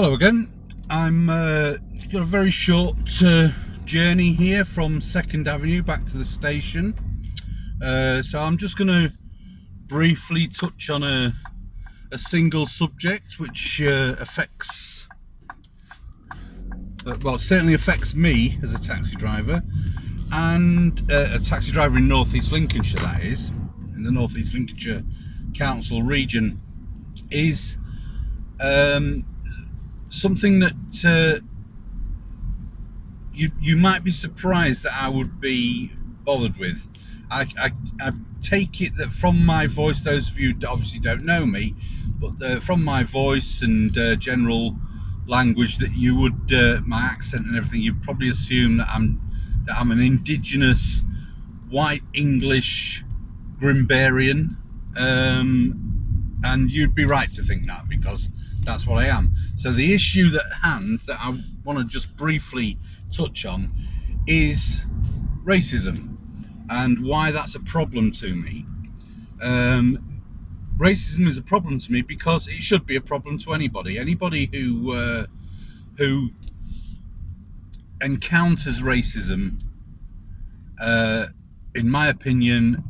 Hello again. I'm got a very short journey here from 2nd Avenue back to the station. So I'm just going to briefly touch on a single subject which affects, well, certainly affects me as a taxi driver, and a taxi driver in North East Lincolnshire, that is, in the North East Lincolnshire Council region, is something that you might be surprised that I would be bothered with. I take it that from my voice, those of you that obviously don't know me, but from my voice and general language, that you would, my accent and everything, you'd probably assume that I'm an indigenous white English Grimbarian, and you'd be right to think that, because that's what I am. So the issue at hand that I want to just briefly touch on is racism and why that's a problem to me. Racism is a problem to me because it should be a problem to anybody. Anybody who encounters racism, in my opinion,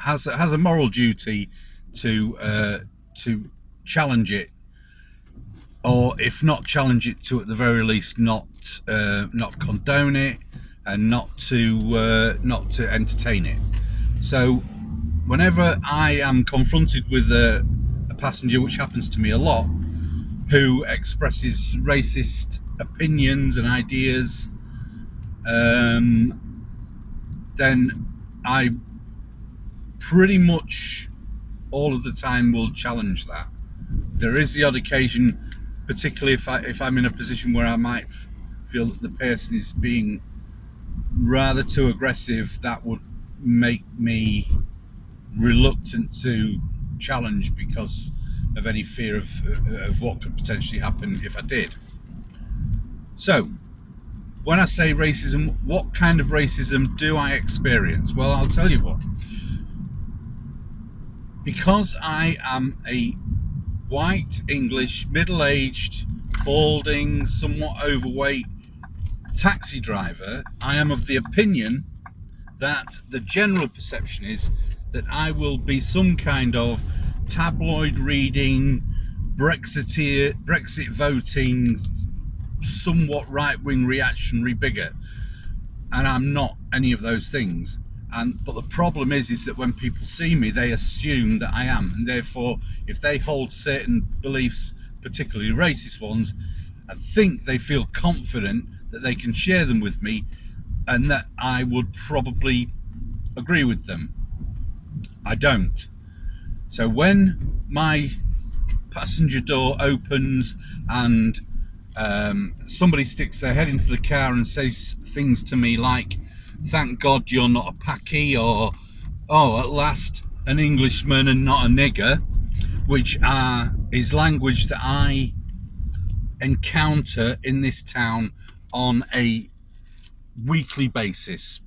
has a moral duty to challenge it, or if not challenge it, to at the very least not condone it, and not to entertain it. So whenever I am confronted with a passenger, which happens to me a lot, who expresses racist opinions and ideas, then I pretty much all of the time will challenge that. There is the odd occasion, particularly if I'm in a position where I might feel that the person is being rather too aggressive, that would make me reluctant to challenge because of any fear of what could potentially happen if I did. So when I say racism, what kind of racism do I experience? Well, I'll tell you what. Because I am a white English, middle-aged, balding, somewhat overweight taxi driver, I am of the opinion that the general perception is that I will be some kind of tabloid reading, Brexit voting, somewhat right-wing reactionary bigot, and I'm not any of those things. But the problem is that when people see me, they assume that I am, and therefore, if they hold certain beliefs, particularly racist ones, I think they feel confident that they can share them with me, and that I would probably agree with them. I don't. So when my passenger door opens and somebody sticks their head into the car and says things to me like, "Thank God you're not a Paki," or "Oh, at last an Englishman and not a nigger," which is language that I encounter in this town on a weekly basis,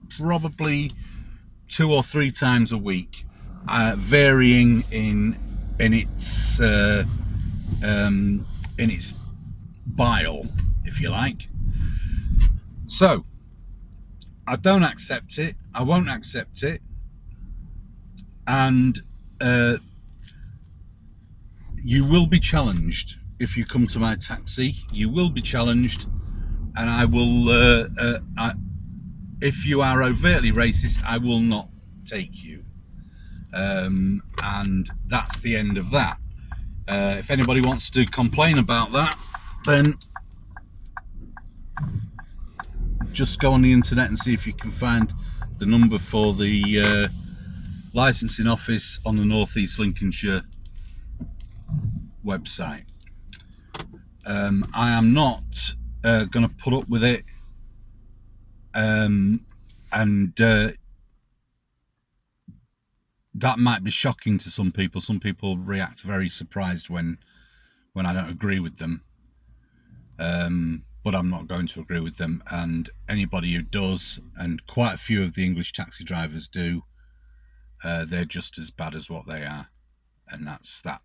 probably 2 or 3 times a week, varying in its bile, if you like. So I don't accept it. I won't accept it. And you will be challenged if you come to my taxi. You will be challenged, and I will. If you are overtly racist, I will not take you. And that's the end of that. If anybody wants to complain about that, then just go on the internet and see if you can find the number for the licensing office on the North East Lincolnshire website. I am not going to put up with it, and that might be shocking to some people. Some people react very surprised when I don't agree with them. But I'm not going to agree with them, and anybody who does, and quite a few of the English taxi drivers do, they're just as bad as what they are, and that's that.